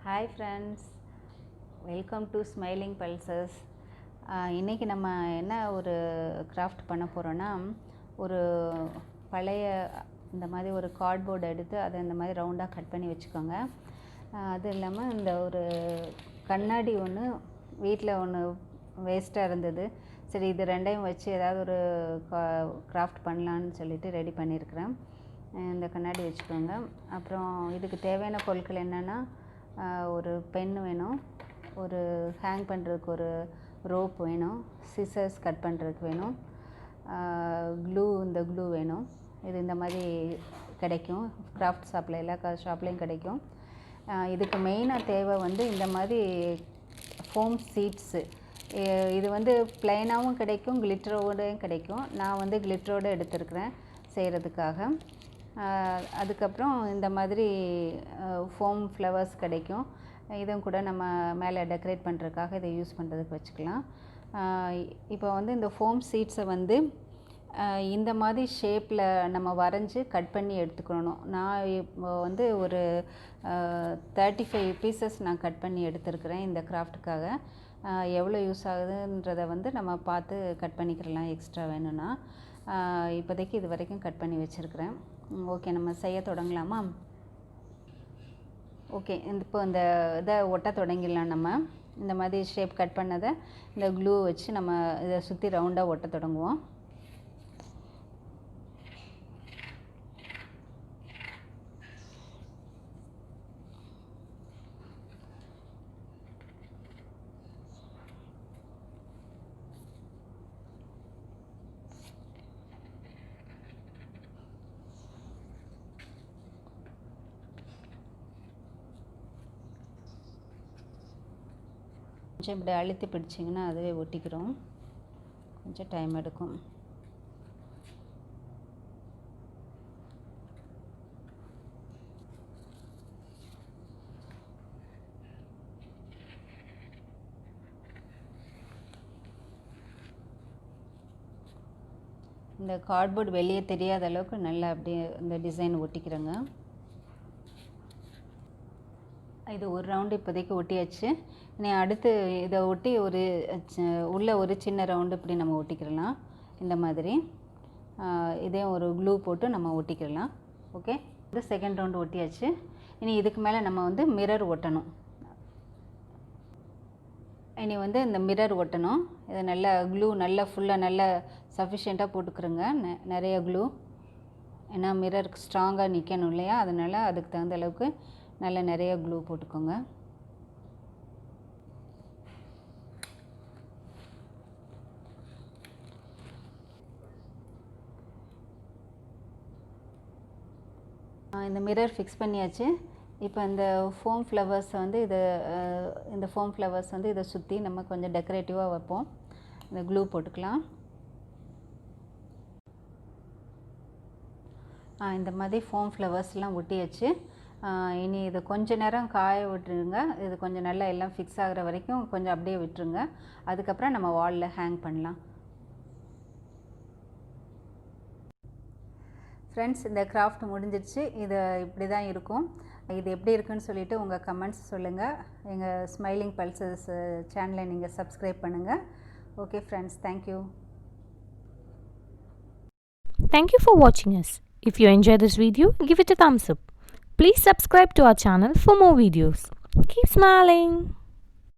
Hi friends, welcome to smiling pulses. இன்றைக்கி நம்ம என்ன ஒரு கிராஃப்ட் பண்ண போகிறோன்னா, ஒரு பழைய இந்த மாதிரி ஒரு கார்ட்போர்டு எடுத்து அதை இந்த மாதிரி ரவுண்டாக கட் பண்ணி வச்சுக்கோங்க. அது இல்லாமல் இந்த ஒரு கண்ணாடி ஒன்று வீட்டில் ஒன்று வேஸ்ட்டாக இருந்தது. சரி, இது ரெண்டையும் வச்சு ஏதாவது ஒரு கிராஃப்ட் பண்ணலான்னு சொல்லிட்டு ரெடி பண்ணியிருக்கிறேன். இந்த கண்ணாடி வச்சுக்கோங்க. அப்புறம் இதுக்கு தேவையான பொருட்கள் என்னென்னா, ஒரு பென் வேணும், ஒரு ஹேங் பண்ணுறதுக்கு ஒரு ரோப் வேணும், சிசர்ஸ் கட் பண்ணுறதுக்கு வேணும், இந்த க்ளூ வேணும். இது இந்த மாதிரி கிடைக்கும் கிராஃப்ட் ஷாப்பில், எல்லா ஷாப்லேயும் கிடைக்கும். இதுக்கு மெயினாக தேவை இந்த மாதிரி ஃபோம் சீட்ஸு. இது ப்ளைனாகவும் கிடைக்கும், கிளிட்டரோடையும் கிடைக்கும். நான் கிளிட்டரோடு எடுத்துருக்கிறேன் செய்கிறதுக்காக. அதுக்கப்புறம் இந்த மாதிரி ஃபோம் ஃப்ளவர்ஸ் கிடைக்கும். இதுவும் கூட நம்ம மேலே டெக்கரேட் பண்ணுறதுக்காக இதை யூஸ் பண்ணுறதுக்கு வச்சுக்கலாம். இப்போ இந்த ஃபோம் சீட்ஸை இந்த மாதிரி ஷேப்பில் நம்ம வரைஞ்சி கட் பண்ணி எடுத்துக்கணும். நான் இப்போ ஒரு 35 பீசஸ் நான் கட் பண்ணி எடுத்துருக்கிறேன் இந்த கிராஃப்ட்டுக்காக. எவ்வளோ யூஸ் ஆகுதுன்றதை நம்ம பார்த்து கட் பண்ணிக்கிறலாம் எக்ஸ்ட்ரா வேணும்னா. இப்போதைக்கு இது வரைக்கும் கட் பண்ணி வச்சுருக்கிறேன். ஓகே, நம்ம செய்ய தொடங்கலாமா? ஓகே, இப்போ இந்த இதை ஒட்ட தொடங்கிடலாம். நம்ம இந்த மாதிரி ஷேப் கட் பண்ணதை இந்த க்ளூ வச்சு நம்ம இதை சுற்றி ரவுண்டாக ஒட்ட தொடங்குவோம். கொஞ்சம் இப்படி அழுத்தி பிடிச்சிங்கன்னா அதுவே ஒட்டிக்கிறோம். கொஞ்சம் டைம் எடுக்கும். இந்த கார்ட்போர்டு வெளியே தெரியாத அளவுக்கு நல்லா அப்படியே இந்த டிசைன் ஒட்டிக்கிறோங்க. இது ஒரு ரவுண்டு இப்போதைக்கு ஒட்டியாச்சு. இனி அடுத்து இதை ஒட்டி உள்ள ஒரு சின்ன ரவுண்டு இப்படி நம்ம ஒட்டிக்கிறலாம். இந்த மாதிரி இதையும் ஒரு க்ளூ போட்டு நம்ம ஒட்டிக்கிறலாம். ஓகே, இது செகண்ட் ரவுண்டு ஒட்டியாச்சு. இனி இதுக்கு மேலே நம்ம மிரர் ஒட்டணும். இனி இந்த மிரர் ஒட்டணும். இதை நல்லா க்ளூ நல்லா ஃபுல்லாக நல்லா சஃபிஷியண்ட்டாக போட்டுக்கிறோங்க. நிறைய க்ளூ, ஏன்னா மிரருக்கு ஸ்ட்ராங்காக நிற்கணும் இல்லையா? அதனால் அதுக்கு தகுந்த அளவுக்கு நல்லா நிறைய க்ளூ போட்டுக்கோங்க. இந்த மிரர் ஃபிக்ஸ் பண்ணியாச்சு. இப்போ இந்த ஃபோம் ஃப்ளவர்ஸை இந்த ஃபோம் ஃப்ளவர்ஸ் இதை சுற்றி நம்ம கொஞ்சம் டெக்கரேட்டிவாக வைப்போம். இந்த க்ளூ போட்டுக்கலாம். இந்த மாதிரி ஃபோம் ஃப்ளவர்ஸ்லாம் ஒட்டியாச்சு. இனி இது கொஞ்சம் நேரம் காய விட்டுருங்க. இது கொஞ்சம் நல்லா எல்லாம் ஃபிக்ஸ் ஆகிற வரைக்கும் கொஞ்சம் அப்படியே விட்டுருங்க. அதுக்கப்புறம் நம்ம வாலில் ஹேங் பண்ணலாம். ஃப்ரெண்ட்ஸ், இந்த கிராஃப்ட் முடிஞ்சிடுச்சு. இது இப்படி தான் இருக்கும். இது எப்படி இருக்குன்னு சொல்லிவிட்டு உங்கள் கமெண்ட்ஸ் சொல்லுங்கள். எங்கள் ஸ்மைலிங் பல்சஸ் சேனலை நீங்கள் சப்ஸ்கிரைப் பண்ணுங்கள். Okay friends, thank you. Thank you for watching us. If you enjoyed this video, give it a thumbs up. Please subscribe to our channel for more videos. Keep smiling.